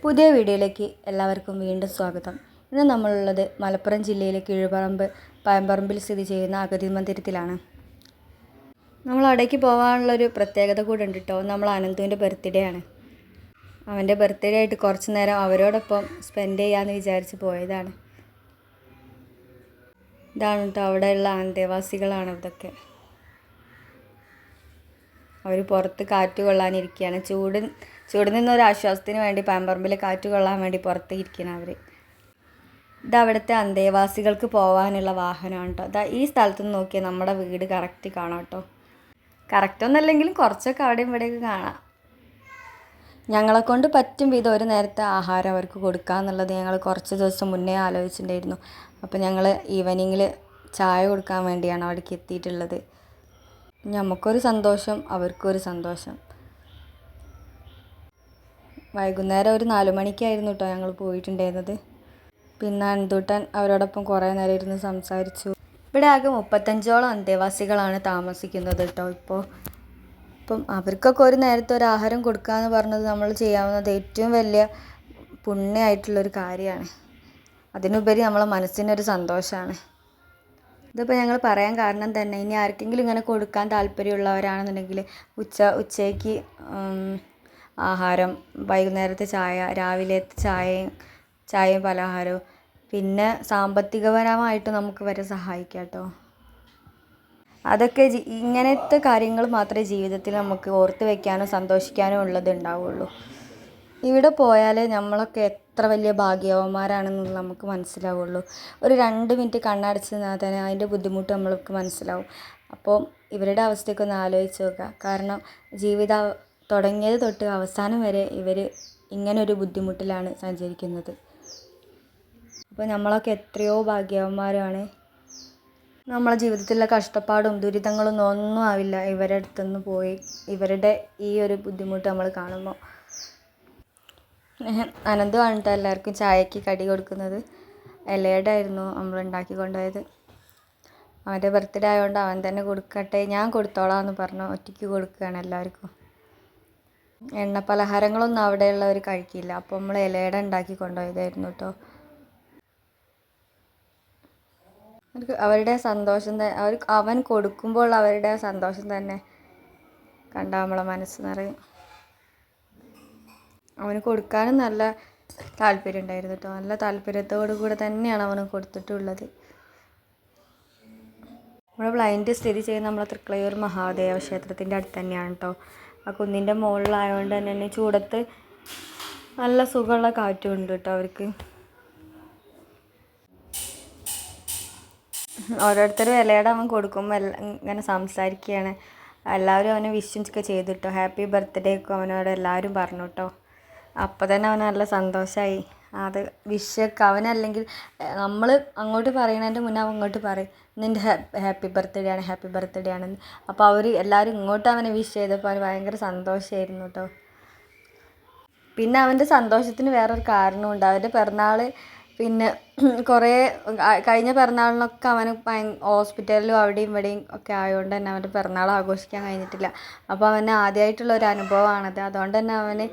പുതിയ വീഡിയോയിലേക്ക് എല്ലാവർക്കും വീണ്ടും സ്വാഗതം. ഇന്ന് നമ്മളുള്ളത് മലപ്പുറം ജില്ലയിലെ കീഴുപറമ്പ് പയമ്പറമ്പിൽ സ്ഥിതി ചെയ്യുന്ന അഗതി മന്ദിരത്തിലാണ്. നമ്മൾ അവിടേക്ക് പോകാനുള്ളൊരു പ്രത്യേകത കൂടെ ഉണ്ട് കേട്ടോ. നമ്മൾ അനന്തുവിൻ്റെ ബർത്ത്ഡേ ആണ്. അവൻ്റെ ബർത്ത്ഡേ ആയിട്ട് കുറച്ച് നേരം അവരോടൊപ്പം സ്പെൻഡ് ചെയ്യാമെന്ന് വിചാരിച്ച് പോയതാണ്. ഇതാണ് കേട്ടോ അവിടെയുള്ള അന്തേവാസികളാണ് ഇതൊക്കെ. അവർ പുറത്ത് കാറ്റ് കൊള്ളാനിരിക്കുകയാണ്. ചൂട് നിന്നൊരു ആശ്വാസത്തിന് വേണ്ടി പയമ്പറമ്പിൽ കാറ്റ് കൊള്ളാൻ വേണ്ടി പുറത്ത് ഇരിക്കണം അവർ. ഇതവിടുത്തെ അന്തേവാസികൾക്ക് പോകാനുള്ള വാഹനമാണ് കേട്ടോ. ഈ സ്ഥലത്ത് നിന്ന് നോക്കിയാൽ നമ്മുടെ വീട് കറക്റ്റ് കാണാം കേട്ടോ. കറക്റ്റൊന്നല്ലെങ്കിലും കുറച്ചൊക്കെ അവിടെയും ഇവിടെയൊക്കെ കാണാം. ഞങ്ങളെക്കൊണ്ട് പറ്റും വിധം ഒരു നേരത്തെ ആഹാരം അവർക്ക് കൊടുക്കുക എന്നുള്ളത് ഞങ്ങൾ കുറച്ച് ദിവസം മുന്നേ ആലോചിച്ചിട്ടുണ്ടായിരുന്നു. അപ്പോൾ ഞങ്ങൾ ഈവനിങ്ങിൽ ചായ കൊടുക്കാൻ വേണ്ടിയാണ് അവിടേക്ക് എത്തിയിട്ടുള്ളത്. നമുക്കൊരു സന്തോഷം, അവർക്കൊരു സന്തോഷം. വൈകുന്നേരം ഒരു 4 മണിക്കായിരുന്നു കേട്ടോ ഞങ്ങൾ പോയിട്ടുണ്ടായിരുന്നത്. പിന്നെ അനന്തൂട്ടൻ അവരോടൊപ്പം കുറേ നേരം ഇരുന്ന് സംസാരിച്ചു. ഇവിടെ ആകെ 35ഓളം അന്തേവാസികളാണ് താമസിക്കുന്നത് കേട്ടോ. ഇപ്പം അവർക്കൊക്കെ ഒരു നേരത്തെ ഒരു ആഹാരം കൊടുക്കുക എന്ന് പറഞ്ഞത് നമ്മൾ ചെയ്യാവുന്നത് ഏറ്റവും വലിയ പുണ്യമായിട്ടുള്ളൊരു കാര്യമാണ്. അതിനുപരി നമ്മളെ മനസ്സിനൊരു സന്തോഷമാണ്. ഇതിപ്പോൾ ഞങ്ങൾ പറയാൻ കാരണം തന്നെ, ഇനി ആർക്കെങ്കിലും ഇങ്ങനെ കൊടുക്കാൻ താല്പര്യമുള്ളവരാണെന്നുണ്ടെങ്കിൽ ഉച്ചയ്ക്ക് ആഹാരം, വൈകുന്നേരത്തെ ചായ, രാവിലത്തെ ചായയും പലഹാരവും, പിന്നെ സാമ്പത്തികപരമായിട്ട് നമുക്ക് വരെ സഹായിക്കാം കേട്ടോ. അതൊക്കെ ഇങ്ങനത്തെ കാര്യങ്ങൾ മാത്രമേ ജീവിതത്തിൽ നമുക്ക് ഓർത്ത് വയ്ക്കാനോ സന്തോഷിക്കാനോ ഉള്ളത് ഉണ്ടാവുള്ളൂ. ഇവിടെ പോയാൽ നമ്മളൊക്കെ എത്ര വലിയ ഭാഗ്യവാന്മാരാണെന്നുള്ളത് നമുക്ക് മനസ്സിലാവുള്ളൂ. ഒരു 2 മിനിറ്റ് കണ്ണടച്ച് നിന്നാൽ തന്നെ അതിൻ്റെ ബുദ്ധിമുട്ട് നമ്മൾക്ക് മനസ്സിലാവും. അപ്പോൾ ഇവരുടെ അവസ്ഥയൊക്കെ ഒന്ന് ആലോചിച്ച് നോക്കുക. കാരണം തുടങ്ങിയത് തൊട്ട് അവസാനം വരെ ഇവർ ഇങ്ങനൊരു ബുദ്ധിമുട്ടിലാണ് സഞ്ചരിക്കുന്നത്. അപ്പോൾ നമ്മളൊക്കെ എത്രയോ ഭാഗ്യവാന്മാരാണ്. നമ്മളെ ജീവിതത്തിലെ കഷ്ടപ്പാടും ദുരിതങ്ങളും ഒന്നും ആവില്ല ഇവരുടെ അടുത്തുനിന്ന് പോയി ഇവരുടെ ഈ ഒരു ബുദ്ധിമുട്ട് നമ്മൾ കാണുമ്പോൾ. അനന്ത് കാണിട്ട് എല്ലാവർക്കും ചായക്ക് കടി കൊടുക്കുന്നത്. ഇലയുടെ ആയിരുന്നു നമ്മൾ ഉണ്ടാക്കി കൊണ്ടുപോയത്. അവൻ്റെ ബർത്ത്ഡേ ആയതുകൊണ്ട് അവൻ തന്നെ കൊടുക്കട്ടെ, ഞാൻ കൊടുത്തോളാം എന്ന് പറഞ്ഞു ഒറ്റയ്ക്ക് കൊടുക്കുകയാണ് എല്ലാവർക്കും. എണ്ണ പലഹാരങ്ങളൊന്നും അവിടെയുള്ളവർ കഴിക്കില്ല. അപ്പോൾ നമ്മൾ ഇലയുടെ ഉണ്ടാക്കി കൊണ്ടുപോയതായിരുന്നു കേട്ടോ. അവരുടെ സന്തോഷം അവൻ കൊടുക്കുമ്പോൾ അവരുടെ സന്തോഷം തന്നെ കണ്ടാൽ നമ്മളെ മനസ്സ് നിറയും. അവന് കൊടുക്കാനും നല്ല താല്പര്യം ഉണ്ടായിരുന്നു കേട്ടോ. നല്ല താല്പര്യത്തോടു കൂടെ തന്നെയാണ് അവന് കൊടുത്തിട്ടുള്ളത്. നമ്മുടെ ബ്ലൈൻഡ് സ്ഥിതി ചെയ്യുന്ന നമ്മളെ തൃക്കളയൂർ മഹാദേവ ക്ഷേത്രത്തിൻ്റെ അടുത്ത് തന്നെയാണ് കേട്ടോ. ആ കുന്നിൻ്റെ മുകളിലായതുകൊണ്ട് തന്നെ ചൂടത്ത് നല്ല സുഖമുള്ള കാറ്റും ഉണ്ട് കേട്ടോ അവർക്ക്. ഓരോരുത്തരും ഇലയുടെ അവൻ കൊടുക്കുമ്പോൾ ഇങ്ങനെ സംസാരിക്കുകയാണ്. എല്ലാവരും അവനെ വിഷൊക്കെ ചെയ്തു കേട്ടോ. ഹാപ്പി ബർത്ത്ഡേക്കും അവനോട് എല്ലാവരും പറഞ്ഞു കേട്ടോ. അപ്പോൾ തന്നെ അവന് നല്ല സന്തോഷമായി. അത് വിഷൊക്കെ അവനല്ലെങ്കിൽ നമ്മൾ അങ്ങോട്ട് പറയുന്നതിൻ്റെ മുന്നേ അവൻ ഇങ്ങോട്ട് പറയും നിൻ്റെ ഹാപ്പി ബർത്ത്ഡേ ആണെന്ന്. അപ്പോൾ എല്ലാവരും ഇങ്ങോട്ട് അവനെ വിഷ് ചെയ്തപ്പോൾ അവന് ഭയങ്കര സന്തോഷമായിരുന്നു കേട്ടോ. പിന്നെ അവൻ്റെ സന്തോഷത്തിന് വേറൊരു കാരണമുണ്ട്. അവൻ്റെ പിറന്നാൾ പിന്നെ കഴിഞ്ഞ പിറന്നാളിനൊക്കെ അവന് ഹോസ്പിറ്റലിലും അവിടെയും ഇവിടെയും ഒക്കെ ആയതുകൊണ്ട് തന്നെ അവൻ്റെ പിറന്നാൾ ആഘോഷിക്കാൻ കഴിഞ്ഞിട്ടില്ല. അപ്പോൾ അവന് ആദ്യമായിട്ടുള്ളൊരു അനുഭവമാണത്. അതുകൊണ്ട് തന്നെ അവന്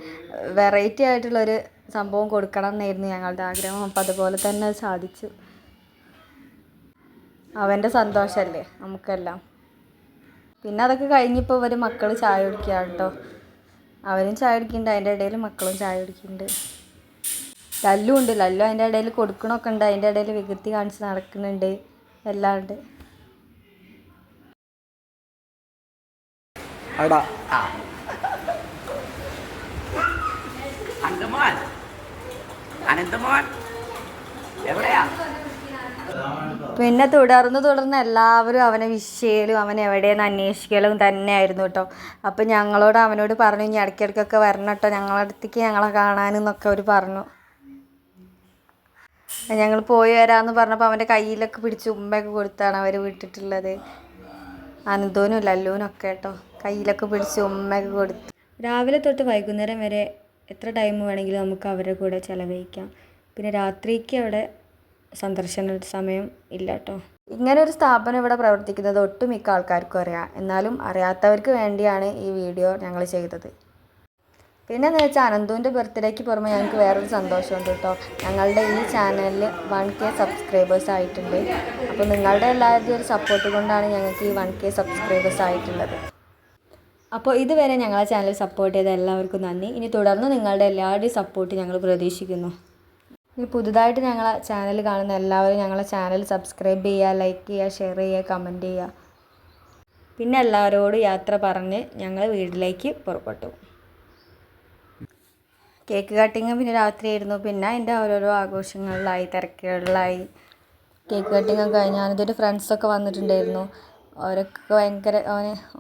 വെറൈറ്റി ആയിട്ടുള്ളൊരു സംഭവം കൊടുക്കണം എന്നായിരുന്നു ഞങ്ങളുടെ ആഗ്രഹം. അപ്പോൾ അതുപോലെ തന്നെ അത് സാധിച്ചു. അവൻ്റെ സന്തോഷമല്ലേ നമുക്കെല്ലാം. പിന്നെ അതൊക്കെ കഴിഞ്ഞപ്പോൾ മക്കൾ ചായ കുടിക്കുകയാണ് കേട്ടോ. അവരും ചായ കുടിക്കുന്നുണ്ട്, അതിൻ്റെ ഇടയിൽ മക്കളും ചായ കുടിക്കുന്നുണ്ട്. ലല്ലു ഉണ്ട്. ലല്ലു അതിൻ്റെ ഇടയിൽ കൊടുക്കണമൊക്കെ ഉണ്ട്. അതിൻ്റെ ഇടയിൽ വികൃതി കാണിച്ച് നടക്കുന്നുണ്ട്. എല്ലാം ഉണ്ട്. പിന്നെ തുടർന്ന് എല്ലാവരും അവനെ വിഷ് ചെയ്യലും അവൻ എവിടെയെന്ന് അന്വേഷിക്കലും തന്നെയായിരുന്നു കേട്ടോ. അപ്പം ഞങ്ങളോട് അവനോട് പറഞ്ഞു ഇനി ഇടയ്ക്കിടയ്ക്കൊക്കെ വരണം കേട്ടോ ഞങ്ങളുടെ അടുത്തേക്ക് ഞങ്ങളെ കാണാനെന്നൊക്കെ അവർ പറഞ്ഞു. ഞങ്ങൾ പോയി വരാമെന്ന് പറഞ്ഞപ്പോൾ അവൻ്റെ കയ്യിലൊക്കെ പിടിച്ച് ഉമ്മയൊക്കെ കൊടുത്താണ് അവർ വിട്ടിട്ടുള്ളത്. അനന്തോനും ലല്ലുവിനും ഒക്കെ കേട്ടോ കയ്യിലൊക്കെ പിടിച്ച് ഉമ്മയൊക്കെ കൊടുത്തു. രാവിലെ തൊട്ട് വൈകുന്നേരം വരെ എത്ര ടൈം വേണമെങ്കിലും നമുക്ക് അവരുടെ കൂടെ ചിലവഴിക്കാം. പിന്നെ രാത്രിക്ക് അവിടെ സന്ദർശന സമയം ഇല്ല കേട്ടോ. ഇങ്ങനൊരു സ്ഥാപനം ഇവിടെ പ്രവർത്തിക്കുന്നത് ഒട്ടുമിക്ക ആൾക്കാർക്കും അറിയാം. എന്നാലും അറിയാത്തവർക്ക് വേണ്ടിയാണ് ഈ വീഡിയോ ഞങ്ങൾ ചെയ്തത്. പിന്നെ എന്ന് വെച്ചാൽ അനന്തുവിൻ്റെ ബർത്ത്ഡേക്ക് പുറമെ ഞങ്ങൾക്ക് വേറൊരു സന്തോഷമുണ്ട് കേട്ടോ. ഞങ്ങളുടെ ഈ ചാനലിൽ 1K സബ്സ്ക്രൈബേഴ്സ് ആയിട്ടുണ്ട്. അപ്പോൾ നിങ്ങളുടെ എല്ലാവരുടെയും ഒരു സപ്പോർട്ട് കൊണ്ടാണ് ഞങ്ങൾക്ക് ഈ 1K സബ്സ്ക്രൈബേഴ്സ് ആയിട്ടുള്ളത്. അപ്പോൾ ഇതുവരെ ഞങ്ങളെ ചാനൽ സപ്പോർട്ട് ചെയ്ത എല്ലാവർക്കും നന്ദി. ഇനി തുടർന്ന് നിങ്ങളുടെ എല്ലാവരുടെയും സപ്പോർട്ട് ഞങ്ങൾ പ്രതീക്ഷിക്കുന്നു. ഇനി പുതുതായിട്ട് ഞങ്ങളെ ചാനൽ കാണുന്ന എല്ലാവരും ഞങ്ങളെ ചാനൽ സബ്സ്ക്രൈബ് ചെയ്യുക, ലൈക്ക് ചെയ്യുക, ഷെയർ ചെയ്യുക, കമൻറ്റ് ചെയ്യുക. പിന്നെ എല്ലാവരോടും യാത്ര പറഞ്ഞ് ഞങ്ങൾ വീട്ടിലേക്ക് പുറപ്പെട്ടു. കേക്ക് കട്ടിങ് പിന്നെ രാത്രിയായിരുന്നു. പിന്നെ അതിൻ്റെ ഓരോരോ ആഘോഷങ്ങളിലായി, തിരക്കുകളിലായി. കേക്ക് കട്ടിങ് കഴിഞ്ഞ് അതിൻ്റെ ഫ്രണ്ട്സൊക്കെ വന്നിട്ടുണ്ടായിരുന്നു. അവരൊക്കെ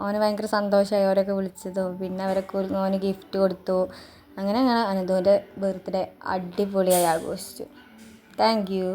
ഓന് ഭയങ്കര സന്തോഷമായി അവരൊക്കെ വിളിച്ചതും. പിന്നെ ഓന് ഗിഫ്റ്റ് കൊടുത്തു. അങ്ങനെ അനന്തുവിൻ്റെ ബർത്ത്ഡേ അടിപൊളിയായി ആഘോഷിച്ചു. Thank you.